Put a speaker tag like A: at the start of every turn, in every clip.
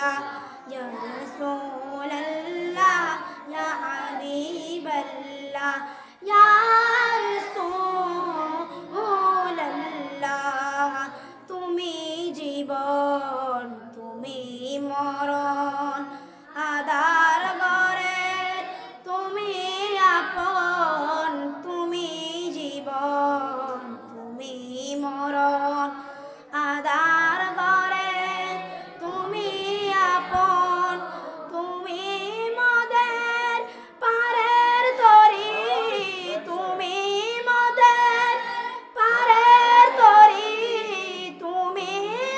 A: الله يا رسول الله يا حبيب الله يا رسول الله তুমি জীবন তুমি মরণ আদার ঘরের তুমি আপন তুমি জীবন তুমি মরণ আদার ঘরের তুমি আপন তুমি মদের পারের তরি তুমি মদের পারের তরি তুমি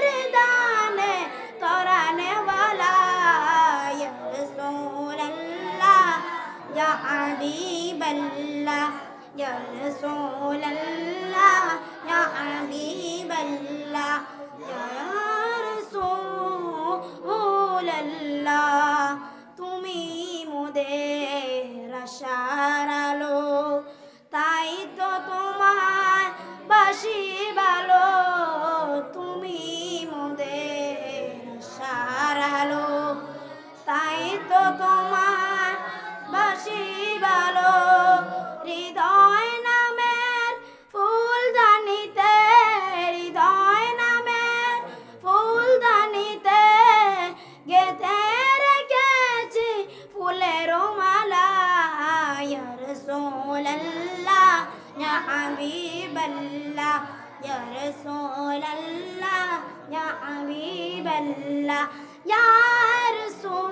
A: হৃদানে তরানে वाला या रसूल अल्लाह या हबीब अल्लाह या रसूल अल्लाह या हबीब अल्लाह या रसूल अल्लाह তুমি মোদের আশার আলো তাই তো তোমায় বাসি ভালো তুমি মোদের আশার আলো তাই তো তোমায় বাসি ভালো হৃদয় নামের ফুলদানিতে হৃদয় নামের ফুলদানিতে গেঁথে রেখেছি ফুলের মালা ইয়া রাসূলুল্লাহ ইয়া হাবিবাল্লাহ ইয়া রাসূলুল্লাহ ইয়া হাবিবাল্লাহ ইয়া রাসূলুল্লাহ